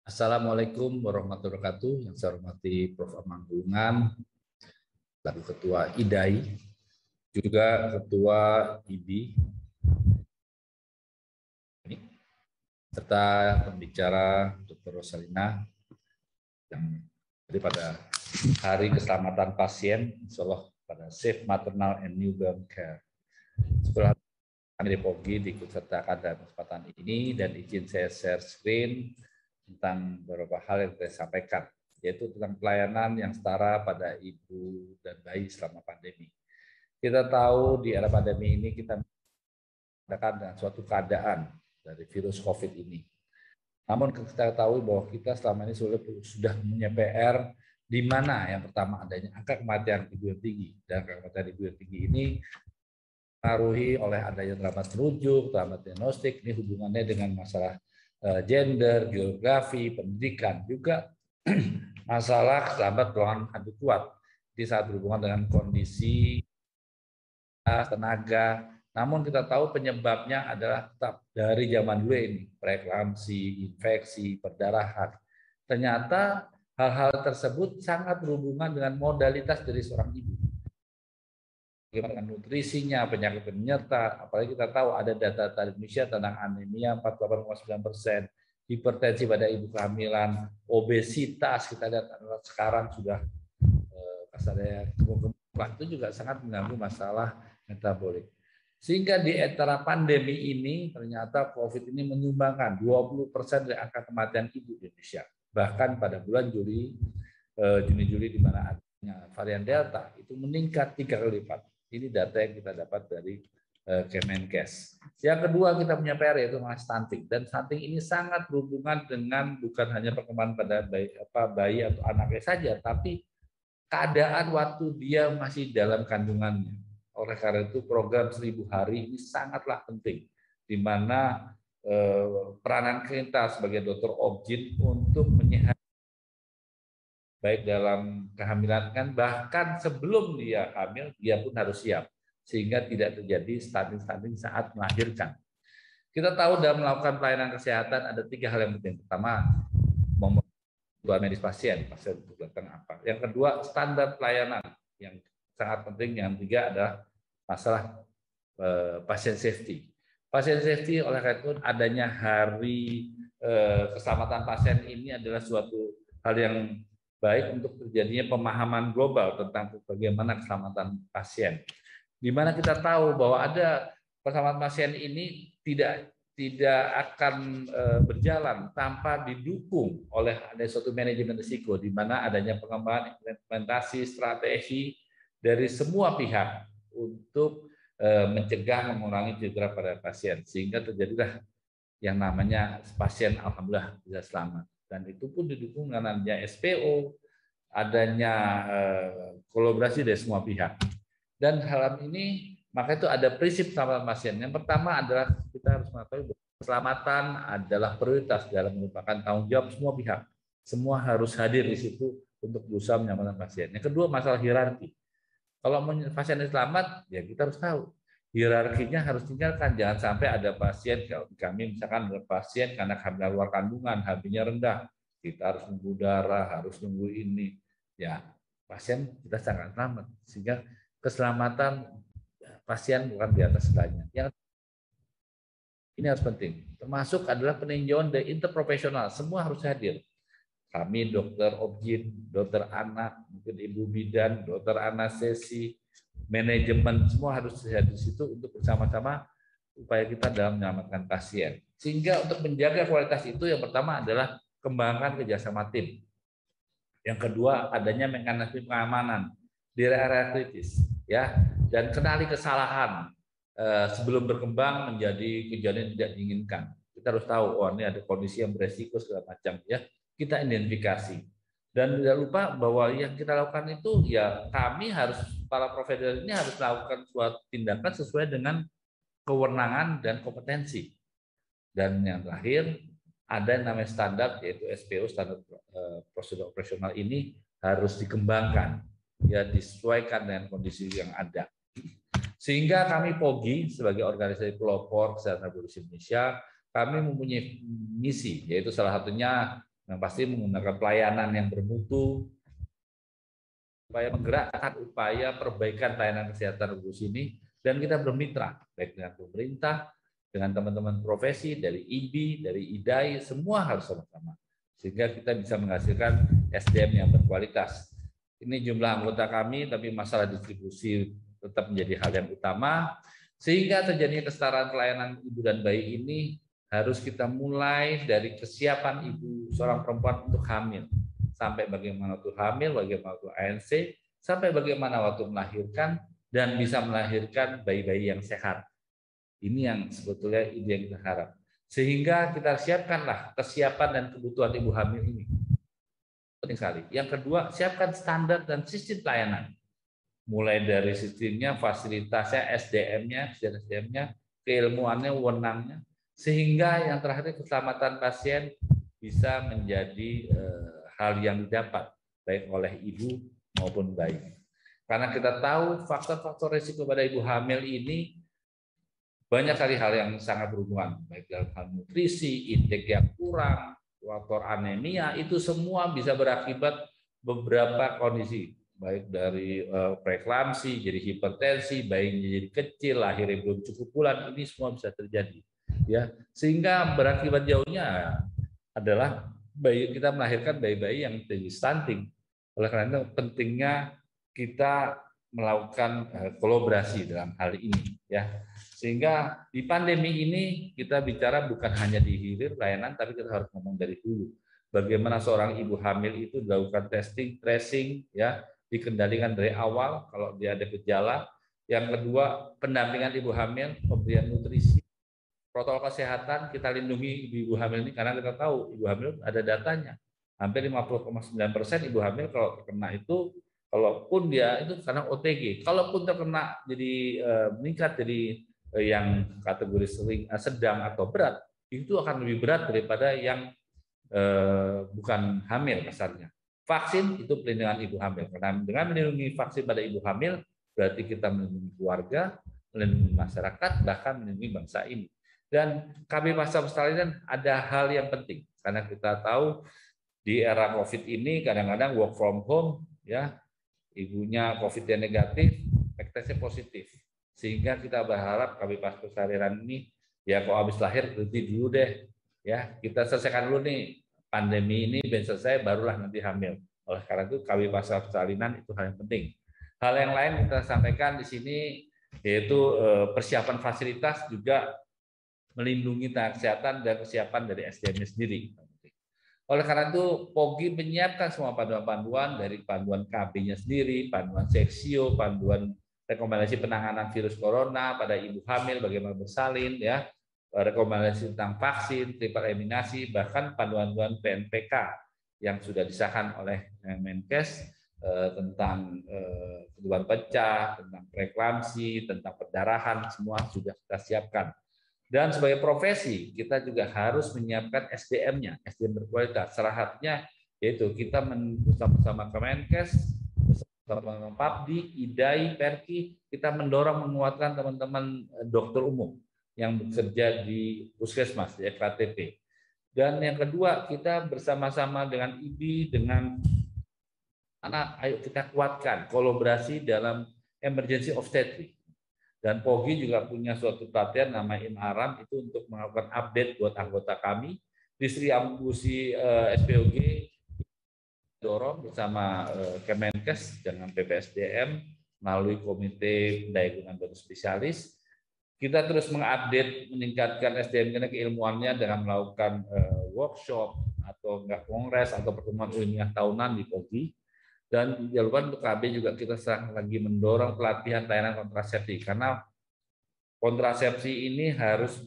Assalamualaikum warahmatullahi wabarakatuh. Yang saya hormati Prof. Amanggungan, lalu Ketua IDAI, juga Ketua IBI, serta pembicara Dr. Rosalina yang pada Hari Keselamatan Pasien, insya Allah pada Safe Maternal and Newborn Care. Setelah kami di POGI diikutsertakan dalam kesempatan ini dan izin saya share screen tentang beberapa hal yang saya sampaikan, yaitu tentang pelayanan yang setara pada ibu dan bayi selama pandemi. Kita tahu di era pandemi ini kita mengadakan dengan suatu keadaan dari virus COVID ini. Namun kita tahu bahwa kita selama ini sudah punya PR di mana yang pertama adanya angka kematian ibu yang tinggi, dan angka kematian ibu yang tinggi ini dipengaruhi oleh adanya terlambat merujuk, terlambat diagnostik. Ini hubungannya dengan masalah gender, geografi, pendidikan, juga masalah terlambat ruangan adu kuat di saat berhubungan dengan kondisi tenaga. Namun kita tahu penyebabnya adalah tetap dari zaman dulu ini, preeklamsi, infeksi, perdarahan. Ternyata hal-hal tersebut sangat berhubungan dengan modalitas dari seorang ibu. Bagaimana nutrisinya, penyakit penyerta, apalagi kita tahu ada data di Indonesia tentang anemia 48,9%, hipertensi pada ibu kehamilan, obesitas kita lihat sekarang sudah kasarnya gemuk-gemuk, itu juga sangat mengganggu masalah metabolik. Sehingga di antara pandemi ini ternyata COVID ini menyumbangkan 20% dari angka kematian ibu di Indonesia. Bahkan pada bulan Juni-Juli di mana adanya varian Delta itu meningkat 3 kali lipat. Ini data yang kita dapat dari Kemenkes. Yang kedua kita punya PR yaitu stunting, dan stunting ini sangat berhubungan dengan bukan hanya perkembangan pada bayi atau anaknya saja, tapi keadaan waktu dia masih dalam kandungannya. Oleh karena itu program 1000 hari ini sangatlah penting, di mana peranan kita sebagai dokter objin untuk menyehatkan baik dalam kehamilan kan, bahkan sebelum dia hamil dia pun harus siap sehingga tidak terjadi stunting saat melahirkan. Kita tahu dalam melakukan pelayanan kesehatan ada 3 hal yang penting. Pertama, kebutuhan medis pasien untuk datang apa. Yang kedua, standar pelayanan yang sangat penting. Yang ketiga adalah masalah pasien safety. Pasien safety oleh karena itu adanya hari keselamatan pasien ini adalah suatu hal yang baik untuk terjadinya pemahaman global tentang bagaimana keselamatan pasien. Di mana kita tahu bahwa ada keselamatan pasien ini tidak akan berjalan tanpa didukung oleh ada suatu manajemen risiko, di mana adanya pengembangan implementasi strategi dari semua pihak untuk mencegah mengurangi cedera pada pasien, sehingga terjadilah yang namanya pasien alhamdulillah bisa selamat, dan itu pun didukung dengan adanya SPO, adanya kolaborasi dari semua pihak. Dan hal ini maka itu ada prinsip keselamatan pasien. Yang pertama adalah kita harus mengetahui keselamatan adalah prioritas dalam merupakan tanggung jawab semua pihak. Semua harus hadir di situ untuk berusaha menyelamatkan pasien. Yang kedua, masalah hierarki. Kalau pasien selamat, ya kita harus tahu hierarkinya harus tinggalkan. Jangan sampai ada pasien, kalau kami misalkan ada pasien karena kehamilan luar kandungan, HB-nya rendah, kita harus nunggu darah, harus nunggu ini. Ya, pasien kita sangat selamat. Sehingga keselamatan pasien bukan di atas segalanya. Yang ini harus penting. Termasuk adalah peninjauan dari interprofesional. Semua harus hadir. Kami dokter objin, dokter anak, mungkin ibu bidan, dokter anestesi, manajemen, semua harus hadir di situ untuk bersama-sama upaya kita dalam menyelamatkan pasien. Sehingga untuk menjaga kualitas itu yang pertama adalah kembangkan kerjasama tim. Yang kedua adanya mekanisme pengamanan di area kritis, ya, dan kenali kesalahan sebelum berkembang menjadi kejadian tidak diinginkan. Kita harus tahu, oh ini ada kondisi yang beresiko segala macam, ya. Kita identifikasi. Dan tidak lupa bahwa yang kita lakukan itu ya kami harus, para provider ini harus melakukan suatu tindakan sesuai dengan kewenangan dan kompetensi. Dan yang terakhir ada yang namanya standar, yaitu SPO, standar prosedur operasional ini harus dikembangkan, ya disesuaikan dengan kondisi yang ada. Sehingga kami POGI sebagai organisasi pelopor kesehatan reproduksi Indonesia, kami mempunyai misi, yaitu salah satunya Yang pasti menggunakan pelayanan yang bermutu, upaya menggerakkan upaya perbaikan pelayanan kesehatan di sini, dan kita bermitra baik dengan pemerintah, dengan teman-teman profesi dari IBI, dari IDAI, semua harus sama-sama sehingga kita bisa menghasilkan SDM yang berkualitas. Ini jumlah anggota kami, tapi masalah distribusi tetap menjadi hal yang utama sehingga terjadinya kesetaraan pelayanan ibu dan bayi ini harus kita mulai dari kesiapan ibu seorang perempuan untuk hamil. Sampai bagaimana waktu hamil, bagaimana waktu ANC, sampai bagaimana waktu melahirkan, dan bisa melahirkan bayi-bayi yang sehat. Ini yang sebetulnya ide yang kita harap. Sehingga kita siapkanlah kesiapan dan kebutuhan ibu hamil ini. Penting sekali. Yang kedua, siapkan standar dan sistem pelayanan. Mulai dari sistemnya, fasilitasnya, SDM-nya, keilmuannya, wewenangnya, sehingga yang terakhir keselamatan pasien bisa menjadi hal yang didapat baik oleh ibu maupun bayi. Karena kita tahu faktor-faktor risiko pada ibu hamil ini banyak sekali hal yang sangat berhubungan, baik dalam hal nutrisi, intake yang kurang, faktor anemia, itu semua bisa berakibat beberapa kondisi, baik dari preeklamsi, jadi hipertensi, bayinya jadi kecil, lahirnya belum cukup bulan, ini semua bisa terjadi. Ya, sehingga berakibat jauhnya adalah kita melahirkan bayi-bayi yang terjadi stunting. Oleh karena itu pentingnya kita melakukan kolaborasi dalam hal ini, ya. Sehingga di pandemi ini kita bicara bukan hanya di hilir pelayanan, tapi kita harus ngomong dari dulu. Bagaimana seorang ibu hamil itu dilakukan testing, tracing, ya, dikendalikan dari awal kalau dia ada gejala. Yang kedua, pendampingan ibu hamil, pemberian nutrisi, protokol kesehatan, kita lindungi ibu hamil ini karena kita tahu ibu hamil ada datanya. Hampir 50,9% ibu hamil kalau terkena itu, kalaupun dia itu karena OTG, kalaupun terkena jadi meningkat jadi yang kategori sedang atau berat, itu akan lebih berat daripada yang bukan hamil kasarnya. Vaksin itu pelindungan ibu hamil. Karena dengan melindungi vaksin pada ibu hamil, berarti kita melindungi keluarga, melindungi masyarakat, bahkan melindungi bangsa ini. Dan kami masa persalinan ada hal yang penting karena kita tahu di era COVID ini kadang-kadang work from home, ya, ibunya COVID-nya negatif, testnya positif, sehingga kita berharap kami pas persalinan ini ya kalau habis lahir berhenti dulu deh, ya kita selesaikan dulu nih pandemi ini dan selesai barulah nanti hamil. Oleh karena itu kami pas persalinan itu hal yang penting. Hal yang lain kita sampaikan di sini yaitu persiapan fasilitas juga melindungi tenaga kesehatan dan kesiapan dari SDM sendiri. Oleh karena itu, POGI menyiapkan semua panduan-panduan dari panduan KB-nya sendiri, panduan seksio, panduan rekomendasi penanganan virus corona pada ibu hamil, bagaimana bersalin, ya, rekomendasi tentang vaksin, triple eliminasi, bahkan panduan-panduan PNPK yang sudah disahkan oleh Menkes tentang ketuban pecah, tentang preeklamsi, tentang perdarahan, semua sudah kita siapkan. Dan sebagai profesi, kita juga harus menyiapkan SDM-nya, SDM berkualitas. Salah satunya yaitu kita bersama-sama Kemenkes, bersama PAPDI, IDAI, PERKI, kita mendorong menguatkan teman-teman dokter umum yang bekerja di puskesmas, di FKTP. Dan yang kedua, kita bersama-sama dengan IBI, dengan anak, ayo kita kuatkan kolaborasi dalam emergency obstetric. Dan POGI juga punya suatu pelatihan nama INARAM itu untuk melakukan update buat anggota kami. Distribusi SPOG dorong bersama Kemenkes dengan PPSDM melalui Komite Pendayagunaan Dokter Spesialis. Kita terus mengupdate, meningkatkan SDM kita keilmuannya dengan melakukan workshop atau enggak kongres atau pertemuan ilmiah tahunan di POGI. Dan di luar untuk KB juga kita sedang lagi mendorong pelatihan layanan kontrasepsi karena kontrasepsi ini harus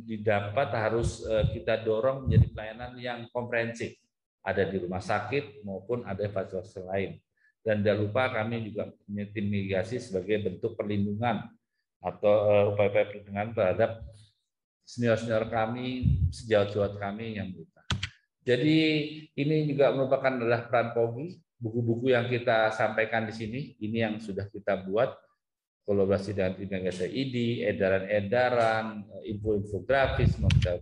didapat, harus kita dorong menjadi pelayanan yang komprehensif, ada di rumah sakit maupun ada fasilitas lain. Dan jangan lupa kami juga punya tim mitigasi sebagai bentuk perlindungan atau upaya perlindungan terhadap senior-senior kami, sejawat-sejawat kami yang buta. Jadi ini juga merupakan adalah peran POGI. Buku-buku yang kita sampaikan di sini, ini yang sudah kita buat, kolaborasi dengan tim yang ID, edaran-edaran, info-infografis, kita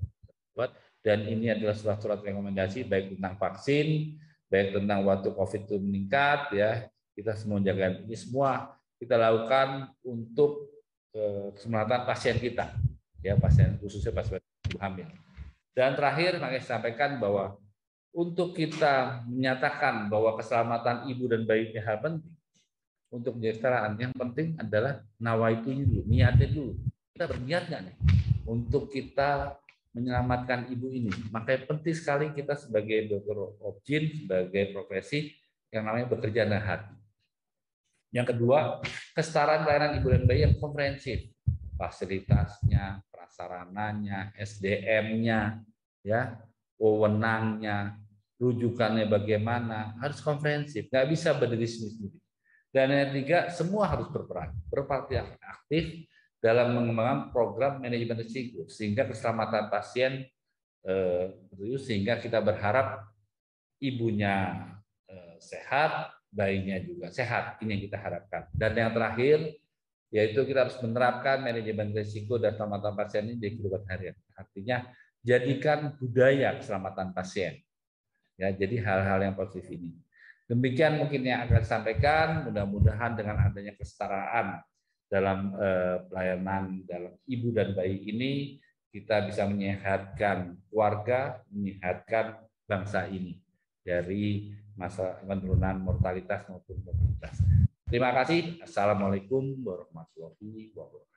buat. Dan ini adalah surat-surat rekomendasi baik tentang vaksin, baik tentang waktu COVID itu meningkat, ya kita semua jaga. Ini semua kita lakukan untuk keselamatan pasien kita, ya pasien khususnya pasien ibu hamil. Dan terakhir, makanya saya sampaikan bahwa untuk kita menyatakan bahwa keselamatan ibu dan bayi ini hal penting untuk kesetaraan, yang penting adalah nawaitunya dulu, niatnya dulu. Kita berniat nggak nih untuk kita menyelamatkan ibu ini? Makanya penting sekali kita sebagai dokter obgyn, sebagai profesi yang namanya bekerja dengan hati. Yang kedua, kesetaraan pelayanan ibu dan bayi yang komprehensif, fasilitasnya, prasarananya, SDM-nya, ya, wewenangnya, rujukannya bagaimana, harus komprehensif, nggak bisa berdiri sendiri. Dan yang ketiga, semua harus berperan, berpartisipasi aktif dalam mengembangkan program manajemen risiko sehingga keselamatan pasien sehingga kita berharap ibunya sehat, bayinya juga sehat. Ini yang kita harapkan. Dan yang terakhir, yaitu kita harus menerapkan manajemen risiko dan keselamatan pasien ini di kehidupan harian. Artinya jadikan budaya keselamatan pasien. Ya, jadi hal-hal yang positif ini. Demikian mungkin yang akan disampaikan. Mudah-mudahan dengan adanya kesetaraan dalam pelayanan dalam ibu dan bayi ini, kita bisa menyehatkan keluarga, menyehatkan bangsa ini dari masa penurunan mortalitas maupun mobilitas. Terima kasih. Assalamualaikum warahmatullahi wabarakatuh.